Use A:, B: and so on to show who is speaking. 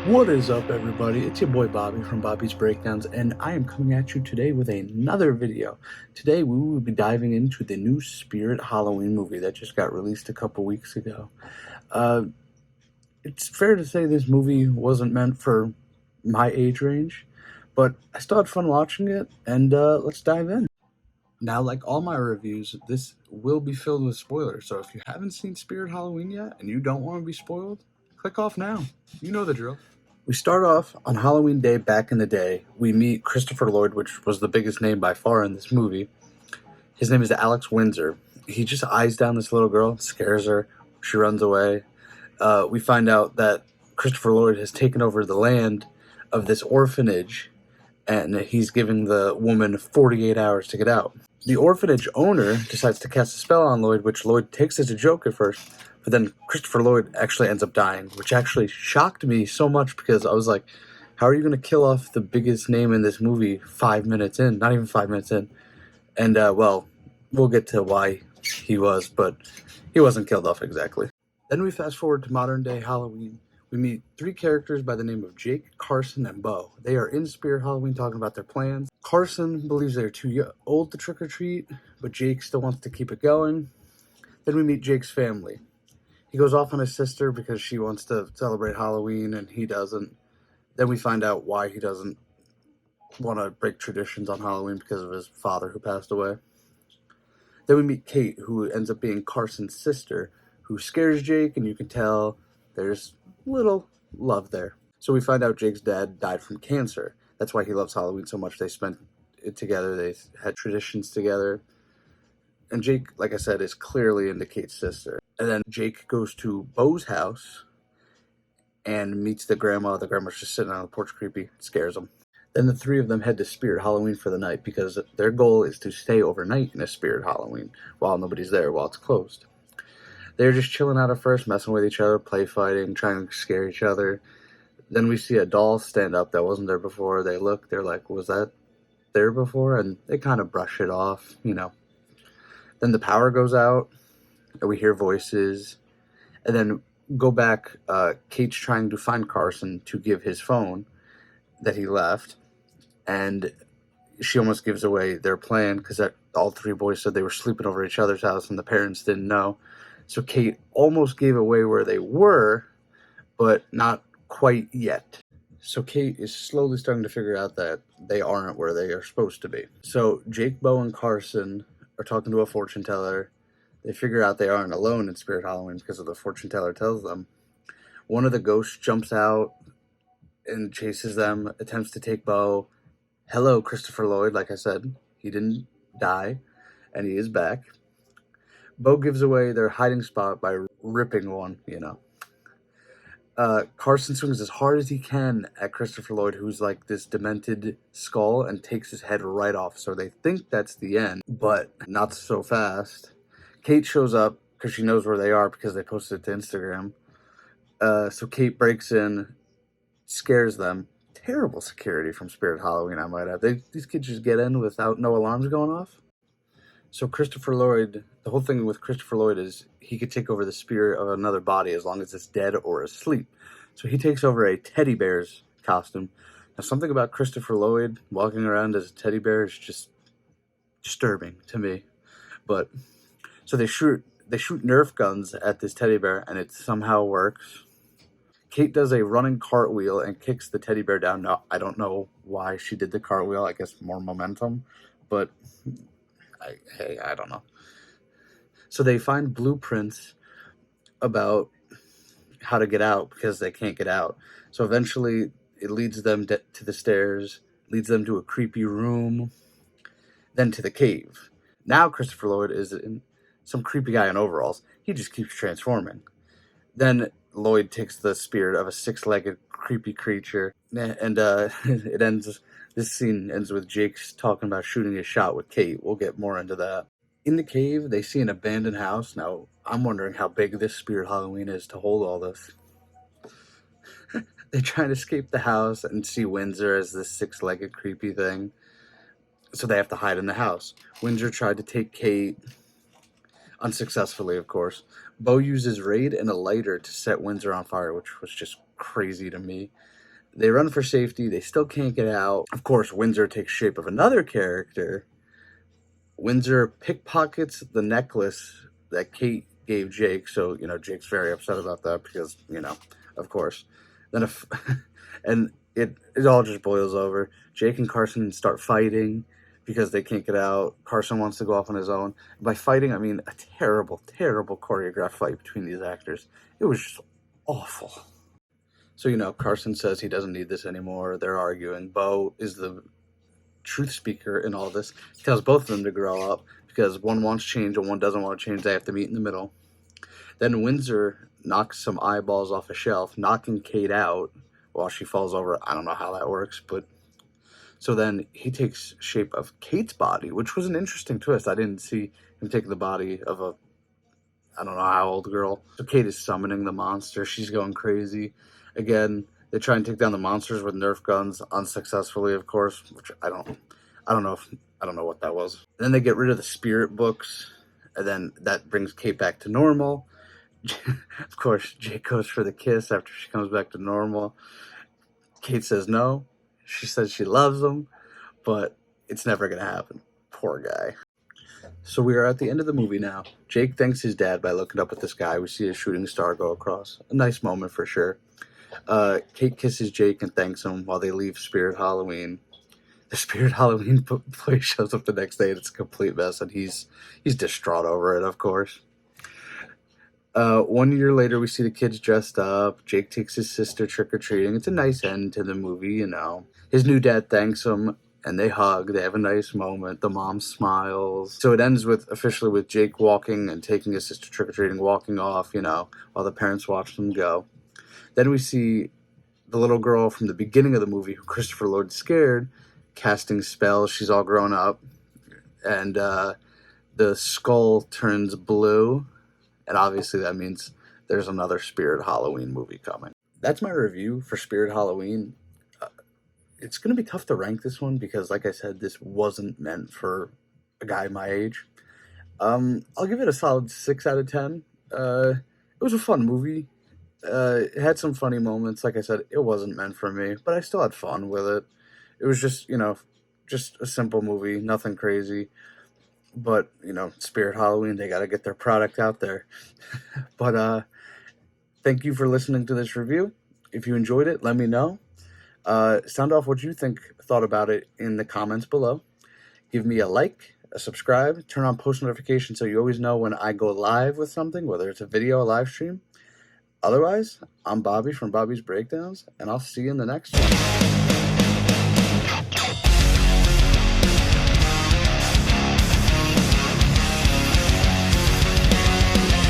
A: What is up, everybody? It's your boy Bobby from Bobby's Breakdowns, and I am coming at you today with another video. Today, we will be diving into the new Spirit Halloween movie that just got released a couple weeks ago. It's fair to say this movie wasn't meant for my age range, but I still had fun watching it, and let's dive in. Now, like all my reviews, this will be filled with spoilers, so if you haven't seen Spirit Halloween yet and you don't want to be spoiled, click off now. You know the drill. We start off on Halloween Day back in the day. We meet Christopher Lloyd, which was the biggest name by far in this movie. His name is Alex Windsor. He just eyes down this little girl, scares her. She runs away. We find out that Christopher Lloyd has taken over the land of this orphanage, and he's giving the woman 48 hours to get out. The orphanage owner decides to cast a spell on Lloyd, which Lloyd takes as a joke at first, but then Christopher Lloyd actually ends up dying, which actually shocked me so much because I was like, how are you going to kill off the biggest name in this movie 5 minutes in? Not even 5 minutes in. And, well, we'll get to why he was, but he wasn't killed off exactly. Then we fast forward to modern day Halloween. We meet three characters by the name of Jake, Carson, and Bo. They are in Spirit Halloween talking about their plans. Carson believes they're too old to trick or treat, but Jake still wants to keep it going. Then we meet Jake's family. He goes off on his sister because she wants to celebrate Halloween and he doesn't. Then we find out why he doesn't want to break traditions on Halloween because of his father who passed away. Then we meet Kate, who ends up being Carson's sister, who scares Jake, and you can tell there's little love there. So we find out Jake's dad died from cancer. That's why he loves Halloween so much. They spent it together. They had traditions together. And Jake, like I said, is clearly into Kate's sister. And then Jake goes to Bo's house and meets the grandma. The grandma's just sitting on the porch creepy. Scares him. Then the three of them head to Spirit Halloween for the night because their goal is to stay overnight in a Spirit Halloween while nobody's there, while it's closed. They're just chilling out at first, messing with each other, play fighting, trying to scare each other. Then we see a doll stand up that wasn't there before. They look, they're like, was that there before? And they kind of brush it off, you know. Then the power goes out, and we hear voices. And then go back, Kate's trying to find Carson to give his phone that he left. And she almost gives away their plan because all three boys said they were sleeping over each other's house and the parents didn't know. So Kate almost gave away where they were, but not quite yet. So Kate is slowly starting to figure out that they aren't where they are supposed to be. So Jake, Bo, and Carson are talking to a fortune teller. They figure out they aren't alone in Spirit Halloween because of the fortune teller tells them. One of the ghosts jumps out and chases them, attempts to take Bo. Hello, Christopher Lloyd. Like I said, he didn't die, and he is back. Bo gives away their hiding spot by ripping one, you know. Carson swings as hard as he can at Christopher Lloyd, who's like this demented skull, and takes his head right off. So they think that's the end, but not so fast. Kate shows up because she knows where they are because they posted it to Instagram. So Kate breaks in, scares them. Terrible security from Spirit Halloween, I might add. These kids just get in without no alarms going off. So Christopher Lloyd, the whole thing with Christopher Lloyd is he could take over the spirit of another body as long as it's dead or asleep. So he takes over a teddy bear's costume. Now, something about Christopher Lloyd walking around as a teddy bear is just disturbing to me. But so they shoot Nerf guns at this teddy bear, and it somehow works. Kate does a running cartwheel and kicks the teddy bear down. Now, I don't know why she did the cartwheel. I guess more momentum, but I don't know. So they find blueprints about how to get out because they can't get out. So eventually it leads them to the stairs, leads them to a creepy room, then to the cave. Now Christopher Lloyd is in some creepy guy in overalls. He just keeps transforming. Then Lloyd takes the spirit of a six-legged creepy creature, and it ends. This scene ends with Jake's talking about shooting his shot with Kate. We'll get more into that. In the cave, they see an abandoned house. Now, I'm wondering how big this Spirit Halloween is to hold all this. They try to escape the house and see Windsor as this six-legged creepy thing. So they have to hide in the house. Windsor tried to take Kate, unsuccessfully, of course. Bo uses Raid and a lighter to set Windsor on fire, which was just crazy to me. They run for safety. They still can't get out. Of course, Windsor takes shape of another character. Windsor pickpockets the necklace that Kate gave Jake. So, Jake's very upset about that because, of course. Then and it all just boils over. Jake and Carson start fighting because they can't get out. Carson wants to go off on his own. By fighting, I mean a terrible, terrible choreographed fight between these actors. It was just awful. So, Carson says he doesn't need this anymore. They're arguing. Bo is the truth speaker in all this. He tells both of them to grow up because one wants change and one doesn't want to change. They have to meet in the middle. Then Windsor knocks some eyeballs off a shelf, knocking Kate out while she falls over. I don't know how that works, but so then he takes shape of Kate's body, which was an interesting twist. I didn't see him take the body of I don't know how old girl. So Kate is summoning the monster. She's going crazy. Again, they try and take down the monsters with Nerf guns unsuccessfully, of course, which I don't know what that was. Then they get rid of the spirit books, and then that brings Kate back to normal. Of course, Jake goes for the kiss after she comes back to normal. Kate says no. She says she loves him, but it's never going to happen. Poor guy. So we are at the end of the movie now. Jake thanks his dad by looking up at the sky. We see a shooting star go across. A nice moment for sure. Kate kisses Jake and thanks him while they leave Spirit Halloween. The Spirit Halloween place shows up the next day and it's a complete mess, and he's distraught over it, of course. 1 year later, we see the kids dressed up. Jake takes his sister trick-or-treating. It's a nice end to the movie, His new dad thanks him, and they hug. They have a nice moment. The mom smiles. So it ends officially with Jake walking and taking his sister trick-or-treating, walking off, while the parents watch them go. Then we see the little girl from the beginning of the movie who Christopher Lloyd scared, casting spells. She's all grown up. And the skull turns blue. And obviously that means there's another Spirit Halloween movie coming. That's my review for Spirit Halloween. It's going to be tough to rank this one because, like I said, this wasn't meant for a guy my age. I'll give it a solid 6 out of 10. It was a fun movie. It had some funny moments. Like I said, it wasn't meant for me, but I still had fun with it. It was just, just a simple movie, nothing crazy. But, Spirit Halloween, they got to get their product out there. But thank you for listening to this review. If you enjoyed it, let me know. Sound off what you thought about it in the comments below. Give me a like, a subscribe, turn on post notifications so you always know when I go live with something, whether it's a video or a live stream. Otherwise, I'm Bobby from Bobby's Breakdowns, and I'll see you in the next one.